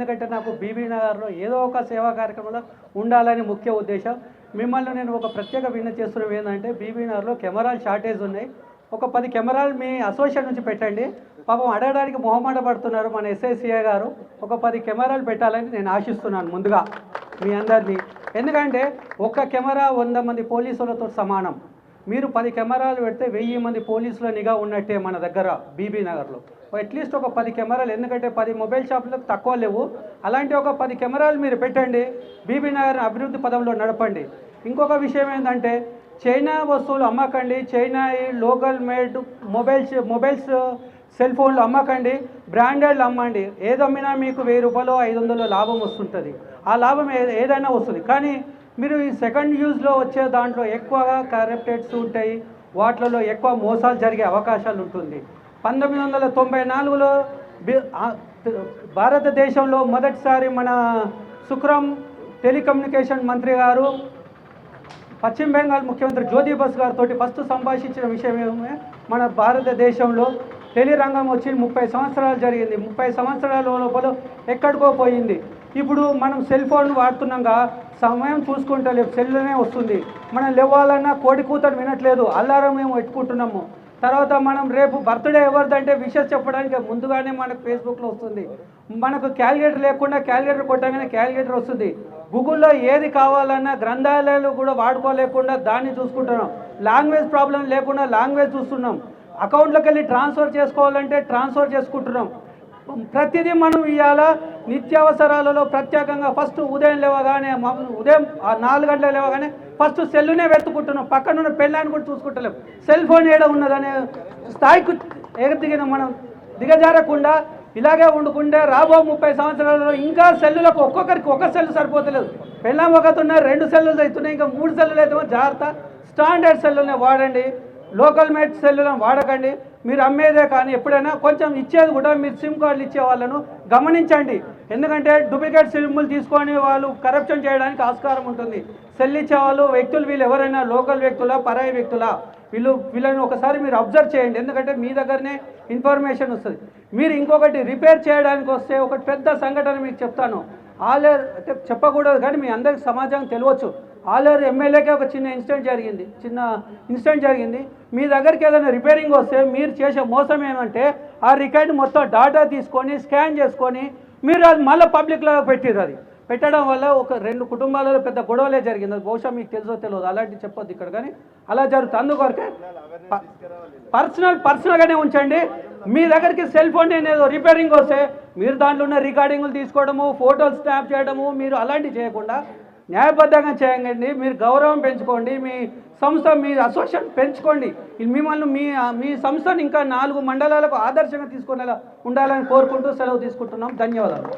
ఎందుకంటే నాకు బీబీ నగర్లో ఏదో ఒక సేవా కార్యక్రమంలో ఉండాలని ముఖ్య ఉద్దేశం. మిమ్మల్ని నేను ఒక ప్రత్యేక విన్నతి చేస్తున్నది ఏంటంటే బీబీ నగర్లో కెమెరాలు షార్టేజ్ ఉన్నాయి. ఒక 10 కెమెరాలు మీ అసోసియేషన్ నుంచి పెట్టండి. పాపం అడగడానికి మొహమాట పడుతున్నారు మన ఎస్ఐసిఐ గారు. ఒక 10 కెమెరాలు పెట్టాలని నేను ఆశిస్తున్నాను ముందుగా మీ అందరినీ. ఎందుకంటే ఒక్క కెమెరా 100 మంది పోలీసులతో సమానం. మీరు 10 కెమెరాలు పెడితే 1000 మంది పోలీసుల నిఘా ఉన్నట్టే మన దగ్గర బీబీ నగర్లో. అట్లీస్ట్ ఒక 10 కెమెరాలు, ఎందుకంటే 10 మొబైల్ షాపులకు తక్కువ లేవు. అలాంటి ఒక 10 కెమెరాలు మీరు పెట్టండి, బీబీ నగర్ అభివృద్ధి పదంలో నడపండి. ఇంకొక విషయం ఏంటంటే చైనా వస్తువులు అమ్మకండి, China local made mobiles cell ఫోన్లు అమ్మకండి, బ్రాండెడ్లు అమ్మండి. ఏదమ్మినా మీకు 1000 రూపాయలు 500 లాభం వస్తుంటుంది. ఆ లాభం ఏదైనా వస్తుంది. కానీ మీరు ఈ సెకండ్ యూజ్లో వచ్చే దాంట్లో ఎక్కువగా కరప్టెడ్స్ ఉంటాయి, వాటిలలో ఎక్కువ మోసాలు జరిగే అవకాశాలు ఉంటుంది. 1994లో భారతదేశంలో మొదటిసారి మన సుఖ్రామ్ టెలికమ్యూనికేషన్ మంత్రి గారు పశ్చిమ బెంగాల్ ముఖ్యమంత్రి జ్యోతి బసు గారితో ఫస్ట్ సంభాషించిన విషయం ఏమే, మన భారతదేశంలో టెలిరంగం వచ్చి 30 సంవత్సరాలు జరిగింది. 30 సంవత్సరాల లోపల ఎక్కడికో పోయింది. ఇప్పుడు మనం సెల్ ఫోన్ వాడుతున్నాగా సమయం చూసుకుంటలేదు, సెల్లోనే వస్తుంది. మనం లేవాలన్నా కోడి కూతలు వినట్లేదు, అల్లారం మేము పెట్టుకుంటున్నాము. తర్వాత మనం రేపు బర్త్డే ఎవరిదంటే విషెస్ చెప్పడానికి ముందుగానే మనకు ఫేస్బుక్లో వస్తుంది. మనకు క్యాలిక్యులేటర్ లేకుండా క్యాలిక్యులేటర్ కొట్టగానే క్యాలిక్యులేటర్ వస్తుంది. గూగుల్లో ఏది కావాలన్నా గ్రంథాలయాలు కూడా వాడుకోలేకుండా దాన్ని చూసుకుంటున్నాం. లాంగ్వేజ్ ప్రాబ్లం లేకుండా లాంగ్వేజ్ చూస్తున్నాం. అకౌంట్లోకి వెళ్ళి ట్రాన్స్ఫర్ చేసుకోవాలంటే ట్రాన్స్ఫర్ చేసుకుంటున్నాం. ప్రతిదీ మనం ఇవాళ నిత్యావసరాలలో ప్రత్యేకంగా ఫస్ట్ ఉదయం లేవగానే ఉదయం 4 గంటలకు లేవగానే ఫస్ట్ సెల్లునే వెతుకుంటున్నాం. పక్కనున్న పెళ్ళాన్ని కూడా చూసుకుంటలేం. సెల్ ఫోన్ ఏడ ఉన్నదనే స్థాయికి ఎగదిగిన మనం దిగజారకుండా ఇలాగే వండుకుంటే రాబో 30 సంవత్సరాలలో ఇంకా సెల్లులకు ఒక్కొక్కరికి ఒక సెల్లు సరిపోతలేదు. పెళ్ళాం ఒకతున్నా 2 సెల్లులు అవుతున్నాయి, ఇంకా 3 సెల్లులు అయితే జాగ్రత్త. స్టాండర్డ్ సెల్లునే వాడండి, లోకల్ మేడ్ సెల్లులను వాడకండి. మీరు అమ్మేదే కానీ ఎప్పుడైనా కొంచెం ఇచ్చేది కూడా మీరు సిమ్ కార్డులు ఇచ్చే వాళ్ళను గమనించండి. ఎందుకంటే డూప్లికేట్ సిమ్లు తీసుకొని వాళ్ళు కరప్షన్ చేయడానికి ఆస్కారం ఉంటుంది. సెల్ ఇచ్చే వాళ్ళు వ్యక్తులు వీళ్ళు ఎవరైనా లోకల్ వ్యక్తులా పరాయి వ్యక్తులా వీళ్ళని ఒకసారి మీరు అబ్జర్వ్ చేయండి. ఎందుకంటే మీ దగ్గరనే ఇన్ఫర్మేషన్ వస్తుంది. మీరు ఇంకొకటి రిపేర్ చేయడానికి వస్తే ఒక పెద్ద సంఘటన మీకు చెప్తాను. ఆలేరు అంటే చెప్పకూడదు కానీ మీ అందరికి సమాజం తెలియవచ్చు. ఆలేరు ఎమ్మెల్యేకే ఒక చిన్న ఇన్సిడెంట్ జరిగింది. మీ దగ్గరికి ఏదైనా రిపేరింగ్ వస్తే మీరు చేసే మోసం ఏమంటే ఆ రికార్డు మొత్తం డాటా తీసుకొని స్కాన్ చేసుకొని మీరు అది మళ్ళీ పబ్లిక్లో పెట్టారు. అది పెట్టడం వల్ల ఒక 2 కుటుంబాలలో పెద్ద గొడవలే జరిగింది. అది బహుశా మీకు తెలుసో తెలియదు, అలాంటివి చెప్పొద్దు ఇక్కడ, కానీ అలా జరుగుతుంది. అందుకొరకే పర్సనల్గానే ఉంచండి. మీ దగ్గరికి సెల్ ఫోన్ ఏదో రిపేరింగ్ వస్తే మీరు దాంట్లో ఉన్న రికార్డింగ్లు తీసుకోవడము, ఫోటోలు స్నాప్ చేయడము, మీరు అలాంటివి చేయకుండా న్యాయబద్ధంగా చేయండి. మీరు గౌరవం పెంచుకోండి, మీ సంస్థ మీ అసోసియేషన్ పెంచుకోండి. మిమ్మల్ని మీ సంస్థను ఇంకా 4 మండలాలకు ఆదర్శంగా తీసుకునేలా ఉండాలని కోరుకుంటూ సెలవు తీసుకుంటున్నాం. ధన్యవాదాలు.